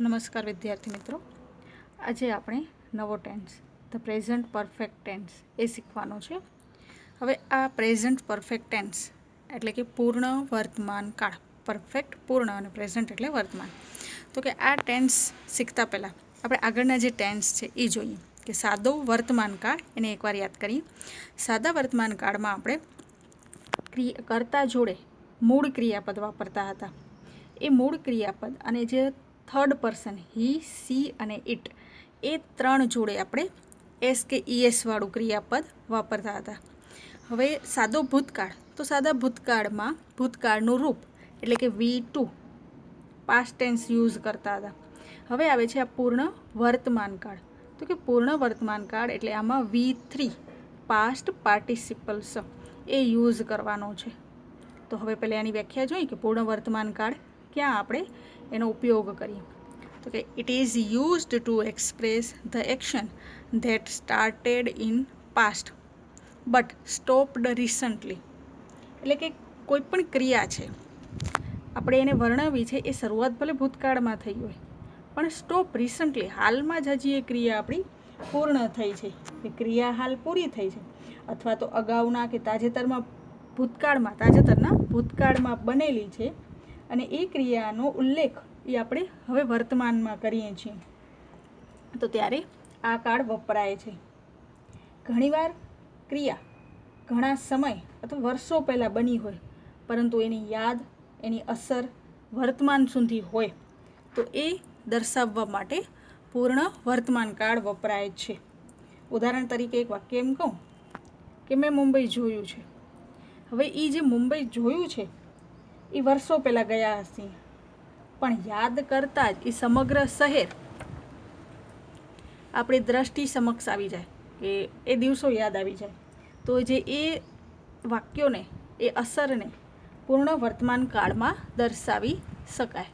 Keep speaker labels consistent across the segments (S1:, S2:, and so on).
S1: નમસ્કાર વિદ્યાર્થી મિત્રો, આજે આપણે નવો tense the present perfect tense એ શીખવાનો છે. હવે આ પ્રેઝન્ટ પરફેક્ટ ટેન્સ એટલે કે પૂર્ણ વર્તમાન કાળ. પરફેક્ટ પૂર્ણ અને પ્રેઝન્ટ એટલે વર્તમાન. તો કે આ ટેન્સ શીખતા પહેલાં આપણે આગળના જે ટેન્સ છે એ જોઈએ કે સાદો વર્તમાન કાળ એને એકવાર યાદ કરીએ. સાદા વર્તમાન કાળમાં આપણે કર્તા જોડે મૂળ ક્રિયાપદ વાપરતા હતા. એ મૂળ ક્રિયાપદ અને જે થર્ડ પર્સન હી, સી અને ઇટ એ ત્રણ જોડે આપણે એસ કે ઈએસ વાળું ક્રિયાપદ વાપરતા હતા. હવે સાદો ભૂતકાળ, તો સાદા ભૂતકાળમાં ભૂતકાળનું રૂપ એટલે કે V2 પાસ્ટ ટેન્સ યુઝ કરતા હતા. હવે આવે છે આ પૂર્ણ વર્તમાન કાળ. તો કે પૂર્ણ વર્તમાન કાળ એટલે આમાં V3 પાસ્ટ પાર્ટિસિપલ્સ એ યુઝ કરવાનો છે. તો હવે પહેલાં એની વ્યાખ્યા જોઈએ કે પૂર્ણ વર્તમાન કાળ ક્યાં આપણે એનો ઉપયોગ કરીએ. તો કે it is used to express the action that started in past but stopped recently. એટલે કે કોઈ પણ ક્રિયા છે આપણે એને વર્ણવી છે, એ શરૂઆત ભલે ભૂતકાળમાં થઈ હોય પણ સ્ટોપ રિસન્ટલી, હાલમાં જ હજી એ ક્રિયા આપણી પૂર્ણ થઈ છે, એ ક્રિયા હાલ પૂરી થઈ છે, અથવા તો અગાઉના કે તાજેતરના ભૂતકાળમાં બનેલી છે અને એ ક્રિયાનો ઉલ્લેખ એ આપણે હવે વર્તમાનમાં કરીએ છીએ, તો ત્યારે આ કાળ વપરાય છે. ઘણીવાર ક્રિયા ઘણા સમય અથવા વર્ષો પહેલાં બની હોય પરંતુ એની યાદ, એની અસર વર્તમાન સુધી હોય, તો એ દર્શાવવા માટે પૂર્ણ વર્તમાન કાળ વપરાય છે. ઉદાહરણ તરીકે એક વાક્ય એમ કહું કે મેં મુંબઈ જોયું છે. હવે એ જે મુંબઈ જોયું છે એ વર્ષો પહેલાં ગયા હશે, પણ યાદ કરતાં જ એ સમગ્ર શહેર આપણી દ્રષ્ટિ સમક્ષ આવી જાય, કે એ દિવસો યાદ આવી જાય, તો જે એ વાક્યોને, એ અસરને પૂર્ણ વર્તમાન કાળમાં દર્શાવી શકાય.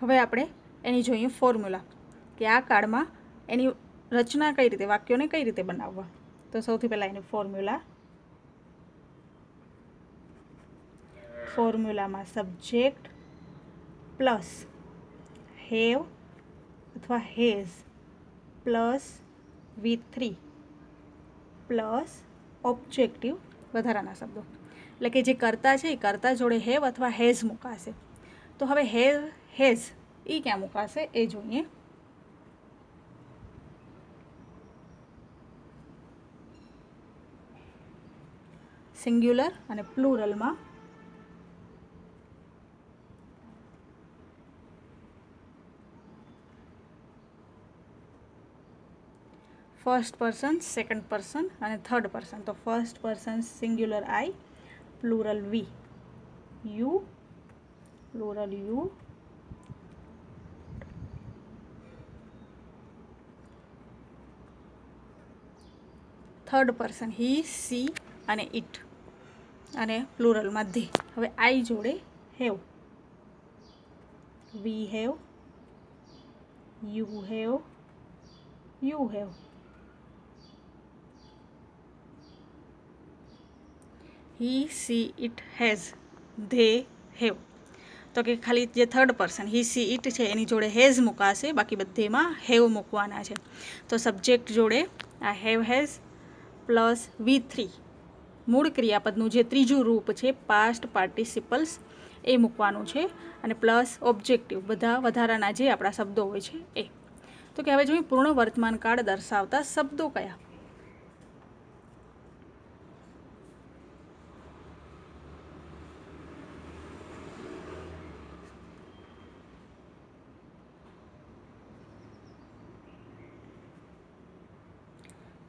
S1: હવે આપણે એની જોઈએ ફોર્મ્યુલા કે આ કાળમાં એની રચના કઈ રીતે, વાક્યોને કઈ રીતે બનાવવા. તો સૌથી પહેલાં એની ફોર્મ્યુલામાં સબ્જેક્ટ પ્લસ હેવ અથવા has plus V3 plus objective વધારાના શબ્દો, એટલે કે જે કર્તા છે એ કર્તા જોડે હેવ અથવા હેઝ મુકાશે. તો હવે હેઝ એ ક્યાં મુકાશે એ જોઈએ. સિંગ્યુલર અને પ્લુરલમાં ફર્સ્ટ પર્સન, સેકન્ડ પર્સન અને થર્ડ પર્સન. તો first person singular I, plural we, you, plural you, third person he, she અને ઇટ અને પ્લુરલમાં ધે. હવે આઈ જોડે have, we have, you have, you have, he, she, it, has, they, have. તો કે ખાલી જે third person he, she, it છે એની જોડે હેઝ મુકાશે, બાકી બધેમાં હેવ મૂકવાના છે. તો સબ્જેક્ટ જોડે આ હેવ હેઝ પ્લસ V3 મૂળ ક્રિયાપદનું જે ત્રીજું રૂપ છે પાસ્ટ પાર્ટિસિપલ્સ એ મૂકવાનું છે, અને પ્લસ ઓબ્જેક્ટિવ બધા વધારાના જે આપણા શબ્દો હોય છે એ. તો કે હવે જોઈએ પૂર્ણ વર્તમાન કાળ દર્શાવતા શબ્દો કયા.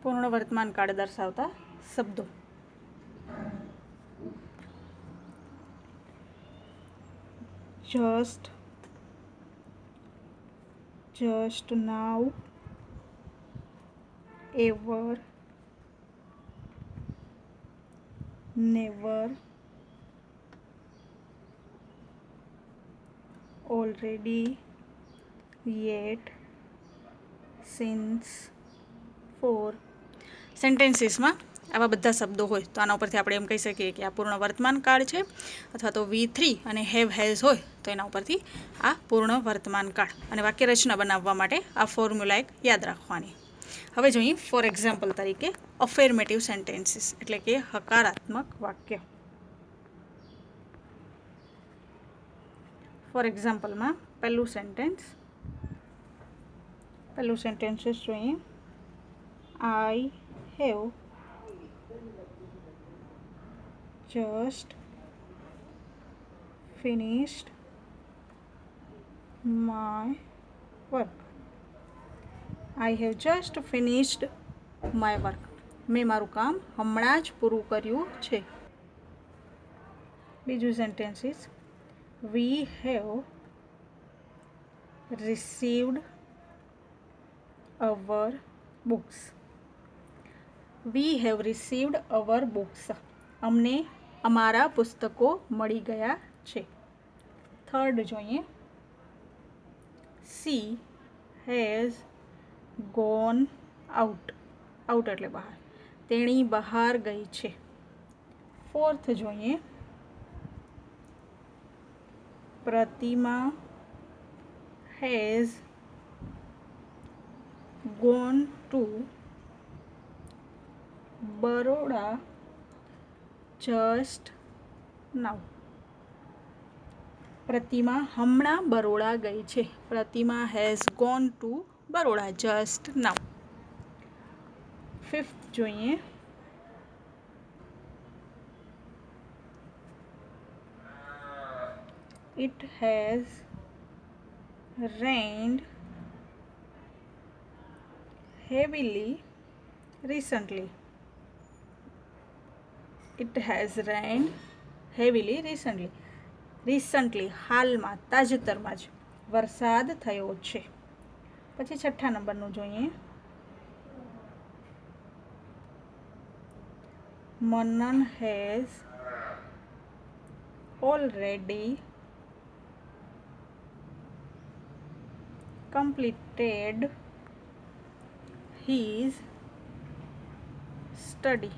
S1: પૂર્ણ વર્તમાન કાળ દર્શાવતા શબ્દો. Just now, ever, never, already, yet, since, for. સેન્ટેન્સીસમાં આવા બધા શબ્દો હોય તો આના ઉપરથી આપણે એમ કહી શકીએ કે આ પૂર્ણ વર્તમાન કાળ છે, અથવા તો V3 અને હેવ હેઝ હોય તો એના ઉપરથી આ પૂર્ણ વર્તમાન કાળ. અને વાક્ય રચના બનાવવા માટે આ ફોર્મ્યુલા એક યાદ રાખવાની. હવે જોઈએ ફોર એક્ઝામ્પલ તરીકે અફર્મેટિવ સેન્ટેન્સીસ એટલે કે હકારાત્મક વાક્ય. ફોર એક્ઝામ્પલમાં પહેલું સેન્ટેન્સીસ જોઈએ. I have just finished my work. I have just finished my work. મેં મારું કામ હમણાં જ પૂરું કર્યું છે. બીજું sentences we have received our books. We have received our books. અમને અમારા પુસ્તકો મળી ગયા છે. થર્ડ જોઈએ. She has gone out. Out એટલે બહાર. તેણી બહાર ગઈ છે. ફોર્થ જોઈએ. પ્રતિમા has gone to Baroda just now. પ્રતિમા હમણાં બરોડા ગઈ છે. પ્રતિમા has gone to Baroda just now. Fifth જોઈએ. It has rained heavily recently. It has rained heavily recently. Recently હાલમાં તાજેતરમાં જ વરસાદ થયો છે. પછી છઠ્ઠા નંબરનું જોઈએ. Manan has already completed his study.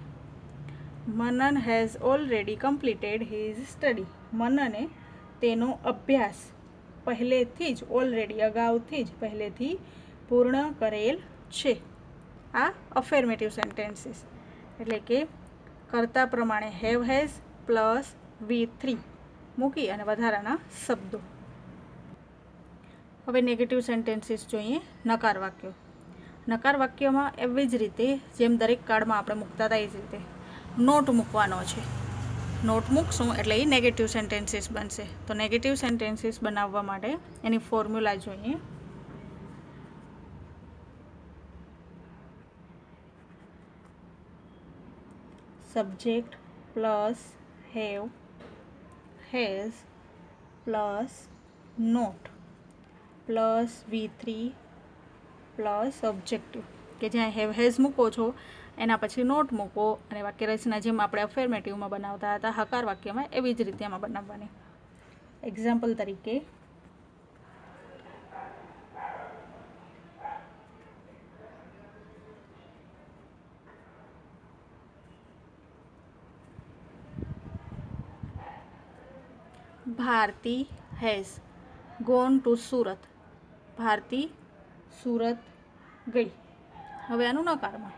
S1: Manan has already completed his study. મનને તેનો અભ્યાસ પહેલેથી જ અગાઉથી જ પહેલેથી પૂર્ણ કરેલ છે. આ અફર્મેટિવ સેન્ટેન્સીસ એટલે કે કર્તા પ્રમાણે હેવ હેઝ પ્લસ V3 મૂકી અને વધારાના શબ્દો. હવે નેગેટિવ સેન્ટેન્સીસ જોઈએ. નકાર વાક્યો. નકાર વાક્યમાં એવી જ રીતે જેમ દરેક કાળમાં આપણે મૂકતા હતા એ જ રીતે નોટ મૂકવાનો છે. નોટ મૂકશું એટલે એ નેગેટિવ સેન્ટેન્સીસ બનશે. તો નેગેટિવ સેન્ટેન્સીસ બનાવવા માટે એની ફોર્મ્યુલા જોઈએ. Subject plus have has plus not plus V3 plus objective. કે જ્યાં હેવ હેઝ મૂકો છો એના પછી નોટ મૂકો અને વાક્ય રચના જેમ આપણે અફર્મેટિવમાં બનાવતા હતા હકાર વાક્યમાં એવી જ રીતે એમાં બનાવવાની. એક્ઝામ્પલ તરીકે Bharati has gone to Surat. Bharati Surat ગઈ. હવે આનું નકારમાં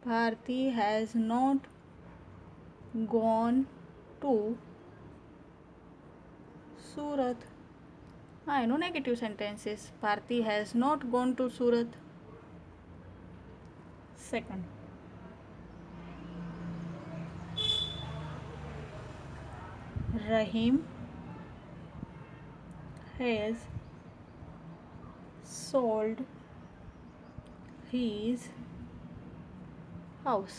S1: Bharati has not gone to Surat. હા, એનું negative sentences Bharati has not gone to Surat. Second Rahim has sold his house.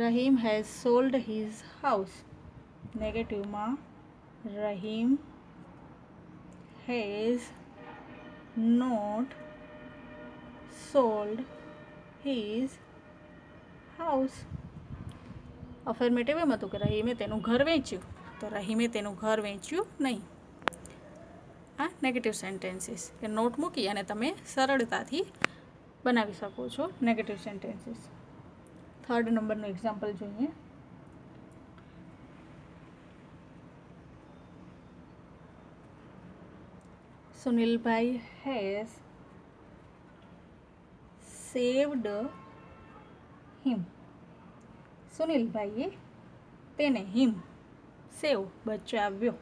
S1: Rahim has sold his house. નેગેટિવમાં Rahim has not sold his house. Affirmative એમ હતું કે રહીમે તેનું ઘર વેચ્યું, તો રહીમે તેનું ઘર વેચ્યું નહીં. આ નેગેટિવ સેન્ટેન્સીસ કે નોટ મૂકી અને તમે સરળતાથી બનાવી શકો છો નેગેટિવ સેન્ટેન્સીસ. 3rd નંબરનું એક્ઝામ્પલ જોઈએ. સુનિલભાઈ હેઝ સેવ્ડ હિમ. સુનિલભાઈએ તેને હિમ સેવ બચાવ્યો.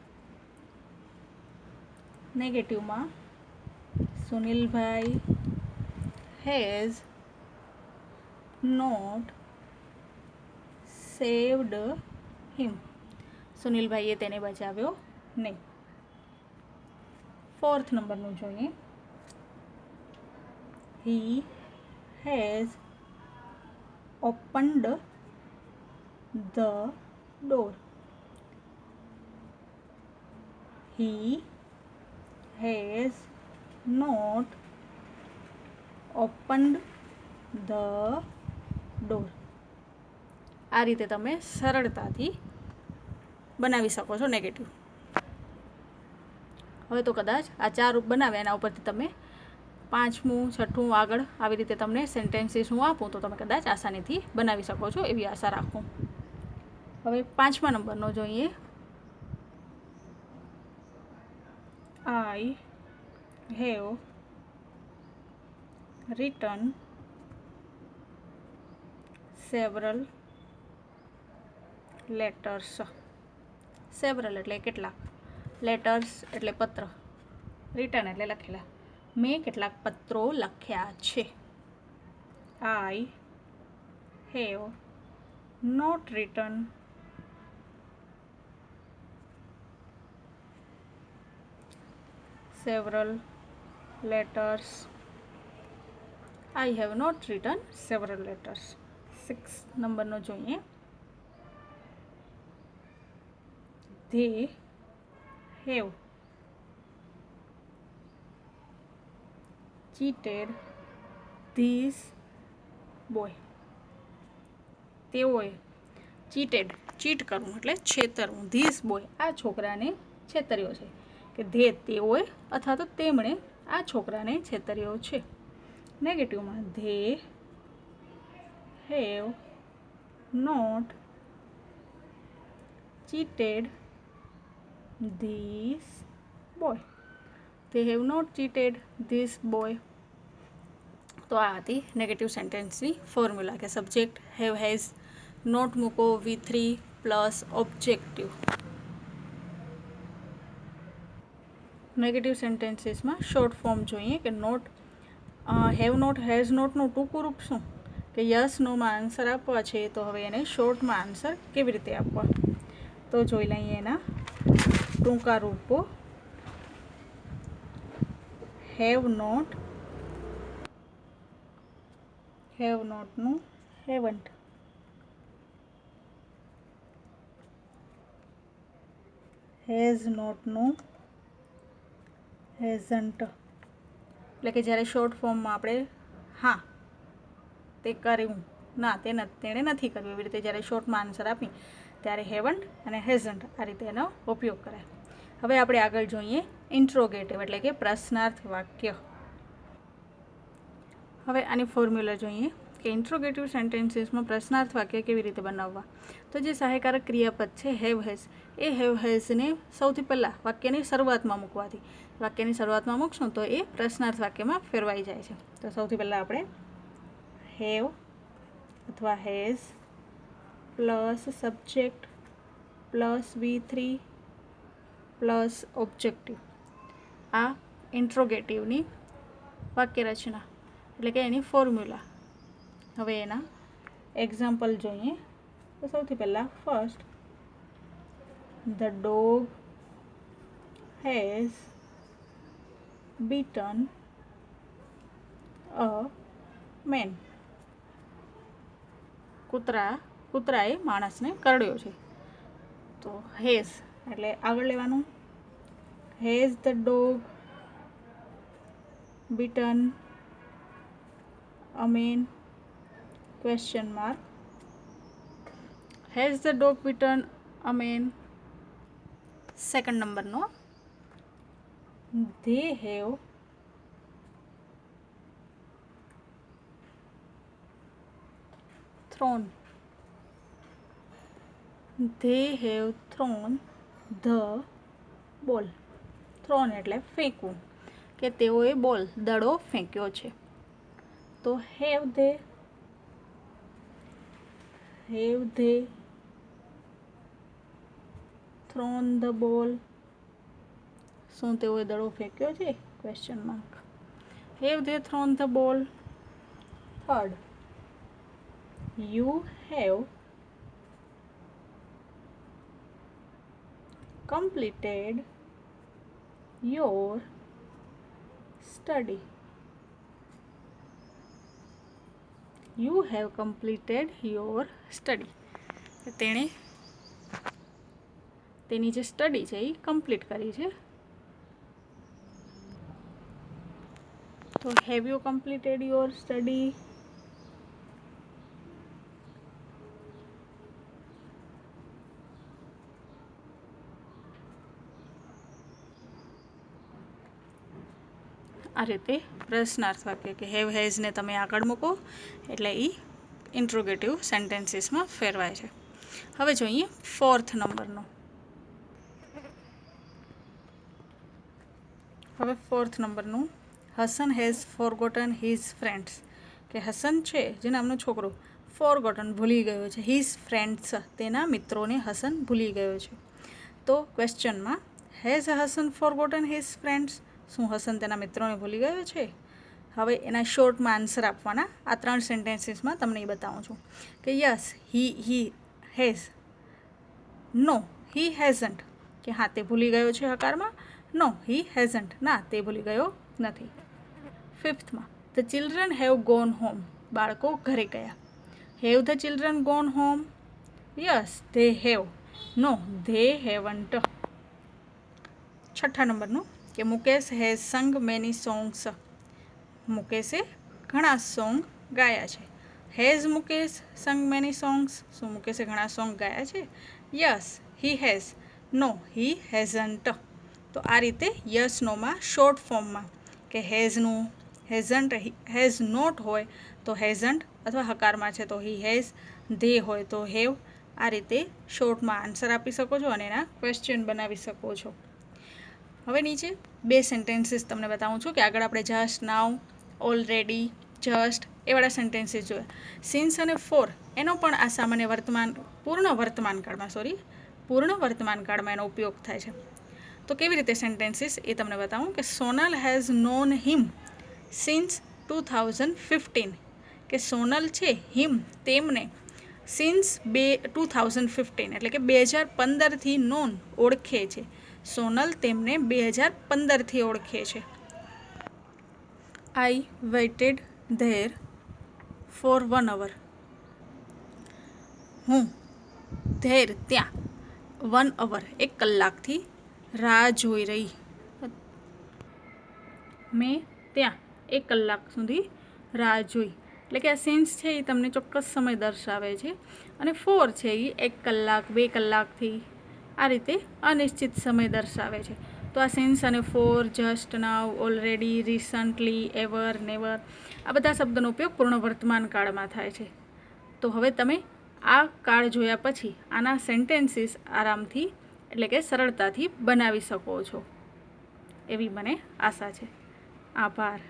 S1: નેગેટિવમાં Sunilbhai has not saved him. સુનિલભાઈએ તેને બચાવ્યો નહીં. 4th નંબરનું જોઈએ. He has opened the door. He has not opened the door. આ રીતે તમે સરળતાથી બનાવી શકો છો નેગેટિવ. હવે તો કદાચ આ 4 રૂપ બનાવે એના ઉપરથી તમે 5મું 6ઠું આગળ આવી રીતે તમને સેન્ટેન્સીસ હું આપું તો તમે કદાચ આસાનીથી બનાવી શકો છો એવી આશા રાખું. હવે 5મા નંબરનો જોઈએ. I have written several letters. several એટલે કેટલાક, લેટર્સ એટલે પત્ર, રિટન એટલે લખેલા. મેં કેટલાક પત્રો લખ્યા છે. I have not written several letters. I have not written several letters. 6 નંબરનો જોઈએ. They have cheated this boy. તેઓએ ચીટ કરવું એટલે છેતરવું. ધીસ બોય આ છોકરાને છેતર્યો છે. કે તેઓએ અથવા તો તેમણે આ છોકરાને છેતર્યો છે. નેગેટિવમાં they have not cheated this boy. They have not cheated this boy. તો આ હતી નેગેટિવ સેન્ટેન્સની ફોર્મ્યુલા કે સબ્જેક્ટ હેવ હેઝ નોટ મૂકો V3 પ્લસ ઓબ્જેક્ટિવ. નેગેટિવ સેન્ટેન્સીસમાં શોર્ટ ફોર્મ જોઈએ કે not have not has not ટૂંકું રૂપ શું કે યસ નોમાં આન્સર આપવા છે તો હવે એને શોર્ટમાં આન્સર કેવી રીતે આપવા તો જોઈ લઈએ એના ટૂંકા રૂપો. હેવ નોટનું હેવન્ટ, હેઝ નોટનું હેઝન્ટ. એટલે કે જ્યારે શોર્ટ ફોર્મમાં આપણે હા તે કર્યું, ના તેણે નથી કર્યું એવી રીતે જ્યારે શોર્ટમાં આન્સર આપી ત્યારે હેવન્ટ અને હેઝન્ટ આ રીતે એનો ઉપયોગ કરાય. હવે આપણે આગળ જોઈએ ઇન્ટ્રોગેટિવ એટલે કે પ્રશ્નાર્થ વાક્ય. હવે આની ફોર્મ્યુલા જોઈએ કે ઇન્ટ્રોગેટિવ સેન્ટેન્સીસમાં પ્રશ્નાર્થ વાક્ય કેવી રીતે બનાવવા. તો જે સહાયકારક ક્રિયાપદ છે હેવ હેઝ, એ હેવ હેઝને સૌથી પહેલાં વાક્યની શરૂઆતમાં મૂકવાથી વાક્યની શરૂઆતમાં મૂકશું તો એ પ્રશ્નાર્થ વાક્યમાં ફેરવાઈ જાય છે. તો સૌથી પહેલાં આપણે હેવ અથવા has plus subject plus V3 plus objective આ ઇન્ટ્રોગેટિવની વાક્ય રચના એટલે કે એની ફોર્મ્યુલા. હવે એના એક્ઝામ્પલ જોઈએ તો સૌથી પહેલાં first the dog has bitten a man. કૂતરાએ માણસને કરડ્યો છે. તો હેઝ એટલે આગળ લેવાનું. Has the dog bitten a man question mark. Has the dog bitten a man? Second નંબરનો they have thrown the ball. Thrown એટલે ફેંકવું, કે તેઓએ બોલ દડો ફેંક્યો છે. તો have they thrown the ball, શું તેઓએ દડો ફેંક્યો છે? Question mark. Have they thrown the ball. Third, you have completed your study. You have completed your study. તેણે તેની જે સ્ટડી છે એ કમ્પ્લીટ કરી છે. તો have you completed your study? આ રીતે પ્રશ્નાર્થ વાક્ય કે હેવ હેઝને તમે આગળ મૂકો એટલે એ ઇન્ટ્રોગેટિવ સેન્ટેન્સીસમાં ફેરવાય છે. હવે જોઈએ ફોર્થ નંબરનો. હવે ફોર્થ નંબરનું, Hasan has forgotten his friends. કે હસન છે જે નામનો છોકરો ફોરગોટન ભૂલી ગયો છે, હિઝ ફ્રેન્ડ્સ તેના મિત્રોને હસન ભૂલી ગયો છે. તો ક્વેશ્ચનમાં has Hasan forgotten his friends, શું હસન તેના મિત્રોને ભૂલી ગયો છે? હવે એના શોર્ટમાં આન્સર આપવાના. આ 3 સેન્ટેન્સીસમાં તમને એ બતાવું છું કે yes he has, no he hasn't, કે હા તે ભૂલી ગયો છે હકારમાં, નો હી હેઝન્ટ, ના તે ભૂલી ગયો નથી. ફિફ્થમાં, the children have gone home, બાળકો ઘરે ગયા. Have the children gone home? Yes they have, no they haven't. છઠ્ઠા નંબરનું કે Mukesh has sung many songs. મુકેશે ઘણા સોંગ ગાયા છે. હેઝ મુકેશ સંગ મેની સોંગ્સ, શું મુકેશે ઘણા સોંગ ગાયા છે? Yes he has, no he hasn't. તો આ રીતે યસ નોમાં શોર્ટ ફોર્મમાં કે હેઝનું, હેઝન્ટ, હેઝ નોટ હોય તો હેઝન્ટ અથવા હકારમાં છે તો હી હેઝ, ધે હોય તો હેવ, આ રીતે શોર્ટમાં આન્સર આપી શકો છો અને એના ક્વેશ્ચન બનાવી શકો છો. હવે નીચે 2 સેન્ટેન્સીસ તમને બતાવું છું કે આગળ આપણે જસ્ટ, નાઉ, ઓલરેડી, જસ્ટ એવાળા સેન્ટેન્સીસ જોયા. સિન્સ અને ફોર એનો પણ આ સામાન્ય પૂર્ણ વર્તમાન કાળમાં એનો ઉપયોગ થાય છે. તો કેવી રીતે સેન્ટેન્સીસ એ તમને બતાવું કે Sonal has non him since 2015, કે સોનલ છે હિમ તેમને સિન્સ 2015 એટલે કે 2015થી નોન ઓળખે છે. સોનલ તેમને 2015થી ઓળખે છે. આઈ વેઇટેડ ધેર ફોર 1 hour. હું ધેર ત્યાં 1 hour 1 કલાકથી રાહ જોઈ રહી. મેં ત્યાં 1 કલાક સુધી રાહ જોઈ. એટલે કે આ સિન્સ છે એ તમને ચોક્કસ સમય દર્શાવે છે અને ફોર છે એ 1 કલાક 2 કલાકથી આ રીતે અનિશ્ચિત સમય દર્શાવે છે. તો આ સિન્સ અને ફોર, જસ્ટ, નાઉ, ઓલરેડી, રિસન્ટલી, એવર, નેવર આ બધા શબ્દોનો ઉપયોગ પૂર્ણ વર્તમાન કાળમાં થાય છે. તો હવે તમે આ કાળ જોયા પછી આના સેન્ટેન્સીસ આરામથી એટલે કે સરળતાથી બનાવી શકો છો એવી મને આશા છે. આભાર.